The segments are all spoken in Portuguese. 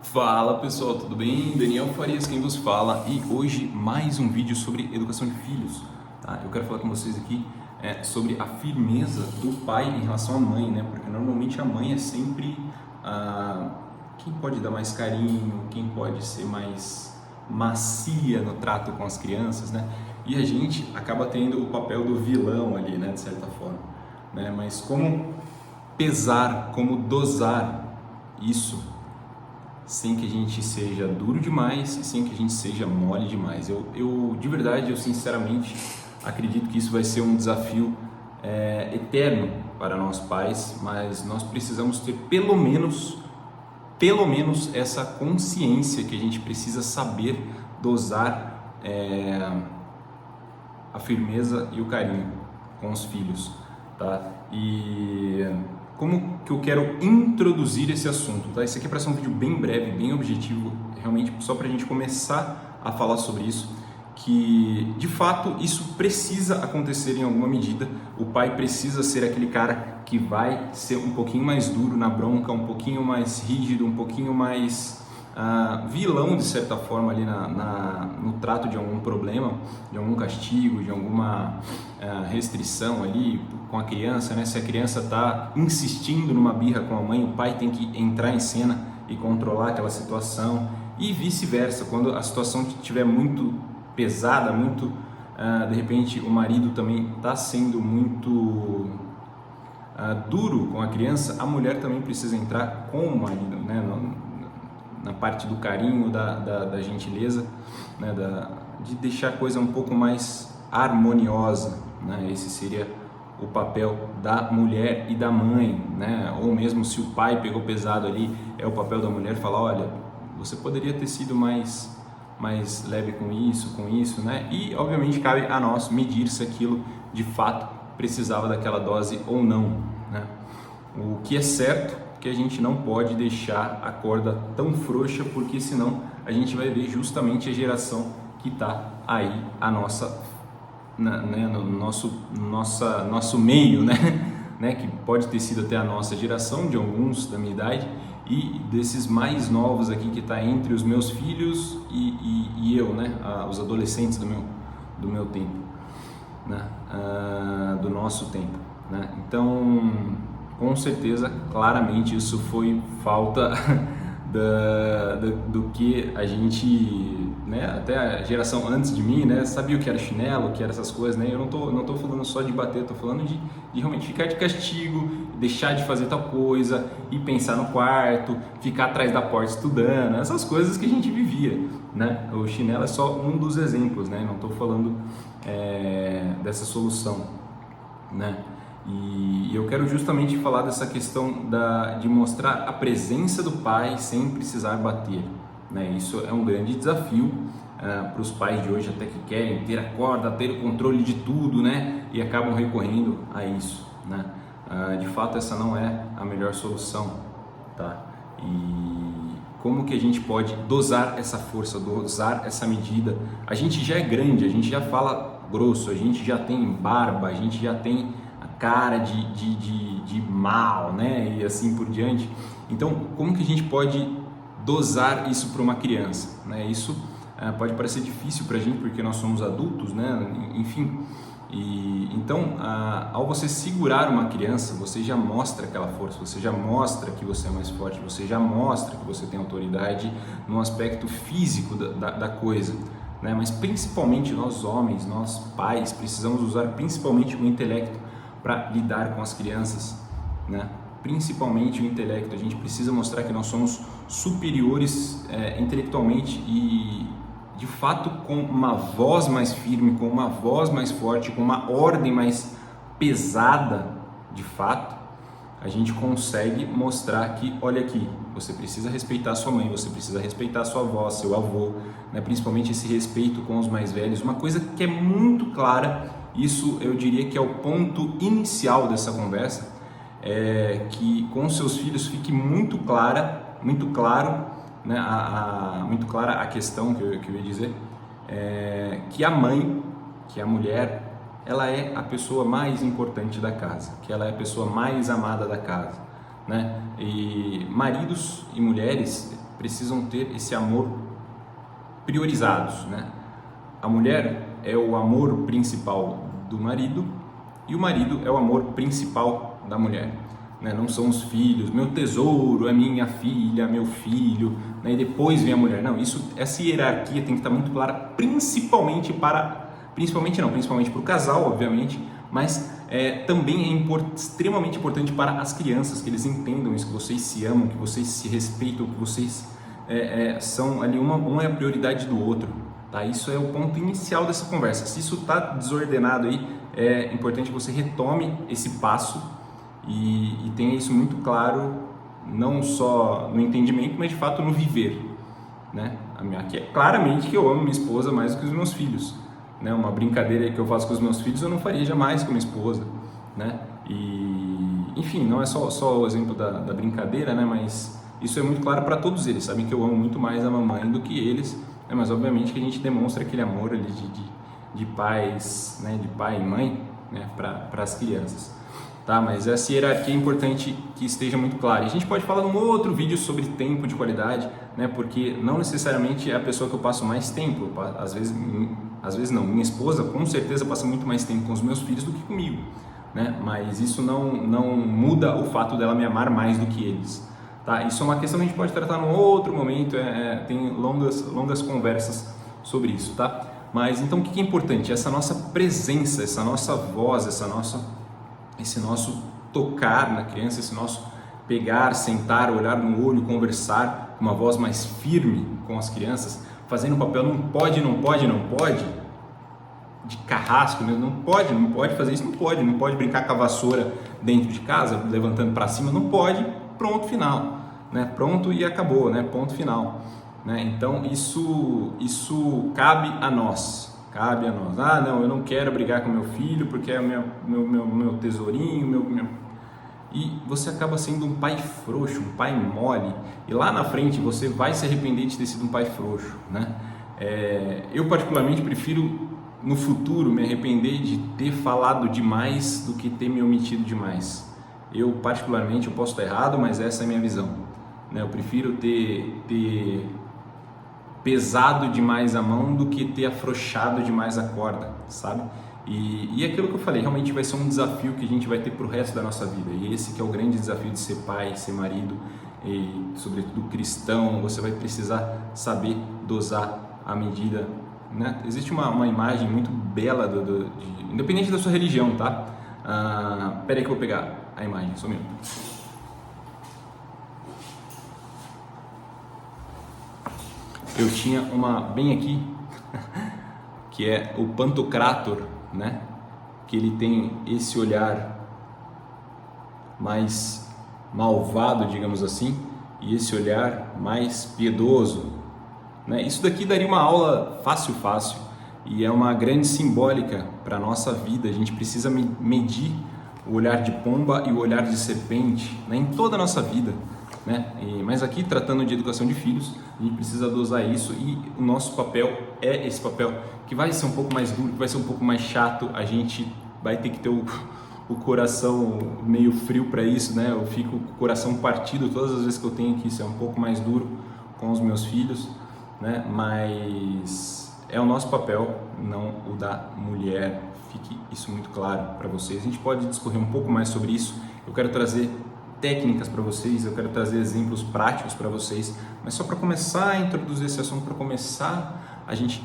Fala pessoal, tudo bem? Daniel Farias quem vos fala e hoje mais um vídeo sobre educação de filhos. Tá? Eu quero falar com vocês aqui sobre a firmeza do pai em relação à mãe, né? Porque normalmente a mãe é sempre quem pode dar mais carinho, quem pode ser mais macia no trato com as crianças, né? E a gente acaba tendo o papel do vilão ali, né? De certa forma, né? Mas como pesar, como dosar isso sem que a gente seja duro demais e sem que a gente seja mole demais. Eu de verdade, eu sinceramente acredito que isso vai ser um desafio eterno para nós pais, mas nós precisamos ter pelo menos essa consciência que a gente precisa saber dosar a firmeza e o carinho com os filhos, tá? E como que eu quero introduzir esse assunto, tá? Esse aqui é para ser um vídeo bem breve, bem objetivo, realmente só para a gente começar a falar sobre isso, que de fato isso precisa acontecer em alguma medida. O pai precisa ser aquele cara que vai ser um pouquinho mais duro na bronca, um pouquinho mais rígido, um pouquinho mais vilão de certa forma ali no trato de algum problema, de algum castigo, de alguma restrição ali com a criança, né? Se a criança está insistindo numa birra com a mãe, o pai tem que entrar em cena e controlar aquela situação e vice-versa. Quando a situação estiver muito pesada, muito de repente o marido também está sendo muito duro com a criança, a mulher também precisa entrar com o marido, né? Na parte do carinho, da gentileza, né? De deixar a coisa um pouco mais harmoniosa, né? Esse seria o papel da mulher e da mãe, né? Ou mesmo se o pai pegou pesado ali, é o papel da mulher falar, olha, você poderia ter sido mais leve com isso, né? E obviamente cabe a nós medir se aquilo de fato precisava daquela dose ou não, né? O que é certo que a gente não pode deixar a corda tão frouxa, porque senão a gente vai ver justamente a geração que está aí no nosso meio, né? Que pode ter sido até a nossa geração, de alguns da minha idade, e desses mais novos aqui que está entre os meus filhos e eu, né? Os adolescentes do meu tempo, né? Do nosso tempo, né? Então, com certeza, claramente isso foi falta do que a gente, né, até a geração antes de mim, né, sabia o que era chinelo, o que eram essas coisas, né? Eu não tô falando só de bater, tô falando de realmente ficar de castigo, deixar de fazer tal coisa, ir pensar no quarto, ficar atrás da porta estudando, essas coisas que a gente vivia, né? O chinelo é só um dos exemplos, né? Não tô falando dessa solução, né? E eu quero justamente falar dessa questão de mostrar a presença do pai sem precisar bater, né? Isso é um grande desafio para os pais de hoje, até que querem ter a corda, ter o controle de tudo, né? E acabam recorrendo a isso, né? De fato, essa não é a melhor solução, tá? E como que a gente pode dosar essa força, dosar essa medida? A gente já é grande, a gente já fala grosso, a gente já tem barba, a gente já tem cara de mal, né? E assim por diante. Então, como que a gente pode dosar isso para uma criança, né? Isso pode parecer difícil para a gente porque nós somos adultos, né? Enfim. Então, ao você segurar uma criança, você já mostra aquela força, você já mostra que você é mais forte, você já mostra que você tem autoridade no aspecto físico da coisa, né? Mas principalmente nós homens, nós pais, precisamos usar principalmente o intelecto para lidar com as crianças, né? Principalmente o intelecto. A gente precisa mostrar que nós somos superiores intelectualmente e de fato com uma voz mais firme, com uma voz mais forte, com uma ordem mais pesada, de fato, a gente consegue mostrar que, olha aqui, você precisa respeitar sua mãe, você precisa respeitar sua avó, seu avô, né? Principalmente esse respeito com os mais velhos. Uma coisa que é muito clara, isso eu diria que é o ponto inicial dessa conversa, é que com seus filhos fique muito claro, né, muito clara a questão que eu ia dizer, que a mãe, que a mulher, ela é a pessoa mais importante da casa, que ela é a pessoa mais amada da casa, né? E maridos e mulheres precisam ter esse amor priorizados, né? A mulher é o amor principal do marido e o marido é o amor principal da mulher, né? Não são os filhos, meu tesouro é minha filha, meu filho, né? E depois vem a mulher. Não, essa hierarquia tem que estar muito clara, principalmente para o casal, obviamente, mas também é extremamente importante para as crianças, que eles entendam isso, que vocês se amam, que vocês se respeitam, que vocês são ali, um é a prioridade do outro, tá? Isso é o ponto inicial dessa conversa. Se isso está desordenado aí, é importante que você retome esse passo e tenha isso muito claro, não só no entendimento, mas de fato no viver, né? Aqui é claramente que eu amo minha esposa mais do que os meus filhos, né? Uma brincadeira que eu faço com os meus filhos eu não faria jamais com minha esposa, né? E enfim, não é só o exemplo da brincadeira, né? Mas isso é muito claro para todos eles, sabem que eu amo muito mais a mamãe do que eles, né? Mas obviamente que a gente demonstra aquele amor ali de pais, né? De pai e mãe, né? Para as crianças. Tá, mas essa hierarquia é importante que esteja muito clara. A gente pode falar num outro vídeo sobre tempo de qualidade, né? Porque não necessariamente é a pessoa que eu passo mais tempo. Às vezes não. Minha esposa com certeza passa muito mais tempo com os meus filhos do que comigo, né? Mas isso não muda o fato dela me amar mais do que eles. Tá? Isso é uma questão que a gente pode tratar num outro momento. Tem longas conversas sobre isso, tá? Mas então o que é importante? Essa nossa presença, essa nossa voz, esse nosso tocar na criança, esse nosso pegar, sentar, olhar no olho, conversar com uma voz mais firme com as crianças, fazendo o papel não pode, de carrasco, né? Não pode fazer isso, não pode brincar com a vassoura dentro de casa, levantando para cima, não pode, pronto, final, né? Pronto e acabou, né? Ponto final, né? Então isso cabe a nós. Ah, não, eu não quero brigar com meu filho porque é meu tesourinho, E você acaba sendo um pai frouxo, um pai mole, e lá na frente você vai se arrepender de ter sido um pai frouxo, né? Eu particularmente prefiro no futuro me arrepender de ter falado demais do que ter me omitido demais. Eu particularmente, eu posso estar errado, mas essa é a minha visão, né? Eu prefiro ter pesado demais a mão do que ter afrouxado demais a corda, sabe? E aquilo que eu falei, realmente vai ser um desafio que a gente vai ter pro resto da nossa vida. E esse que é o grande desafio de ser pai, ser marido e sobretudo cristão. Você vai precisar saber dosar a medida, né? Existe uma imagem muito bela independente da sua religião, tá? Pera aí que eu vou pegar a imagem, só um minuto. Eu tinha uma bem aqui, que é o Pantocrator, né? Que ele tem esse olhar mais malvado, digamos assim, e esse olhar mais piedoso, né? Isso daqui daria uma aula fácil, e é uma grande simbólica para a nossa vida. A gente precisa medir o olhar de pomba e o olhar de serpente, né? Em toda a nossa vida, né? Mas aqui, tratando de educação de filhos, a gente precisa dosar isso, e o nosso papel é esse papel que vai ser um pouco mais duro, que vai ser um pouco mais chato. A gente vai ter que ter o coração meio frio para isso, né? Eu fico com o coração partido todas as vezes que eu tenho que ser um pouco mais duro com os meus filhos, né? Mas é o nosso papel, não o da mulher. Fique isso muito claro para vocês. A gente pode discorrer um pouco mais sobre isso. Eu quero trazer técnicas para vocês, eu quero trazer exemplos práticos para vocês, mas só para começar a introduzir esse assunto, para começar a gente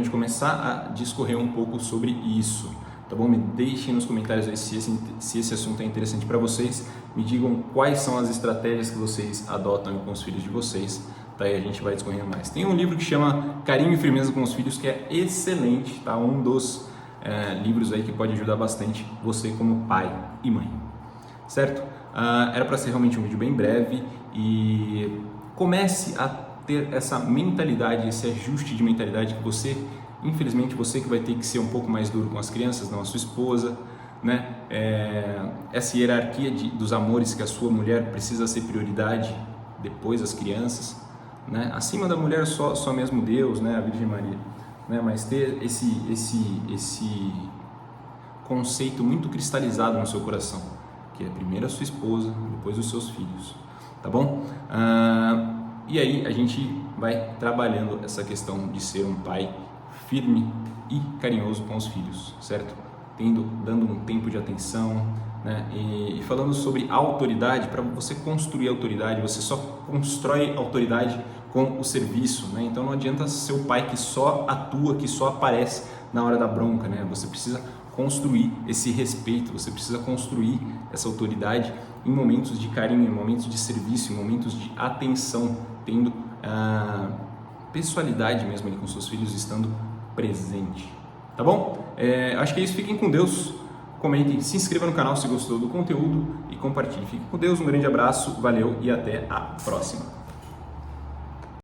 começar a discorrer um pouco sobre isso, tá bom? Me deixem nos comentários aí se esse assunto é interessante para vocês, me digam quais são as estratégias que vocês adotam com os filhos de vocês, tá? E a gente vai discorrendo mais. Tem um livro que chama Carinho e Firmeza com os Filhos, que é excelente, tá? Um dos livros aí que pode ajudar bastante você como pai e mãe. Certo? Era para ser realmente um vídeo bem breve, e comece a ter essa mentalidade, esse ajuste de mentalidade que você, infelizmente, você que vai ter que ser um pouco mais duro com as crianças, não a sua esposa, né? Essa hierarquia dos amores, que a sua mulher precisa ser prioridade, depois as crianças, né? Acima da mulher só mesmo Deus, né? A Virgem Maria, né? Mas ter esse conceito muito cristalizado no seu coração, que é primeiro a sua esposa, depois os seus filhos, tá bom? E aí a gente vai trabalhando essa questão de ser um pai firme e carinhoso com os filhos, certo? Dando um tempo de atenção, né? E falando sobre autoridade, para você construir autoridade, você só constrói autoridade com o serviço, né? Então não adianta ser o pai que só atua, que só aparece na hora da bronca, né? Você precisa construir esse respeito, você precisa construir essa autoridade em momentos de carinho, em momentos de serviço, em momentos de atenção, tendo a pessoalidade mesmo ali com seus filhos, estando presente, tá bom? Acho que é isso, fiquem com Deus, comentem, se inscreva no canal se gostou do conteúdo e compartilhe. Fiquem com Deus, um grande abraço, valeu e até a próxima.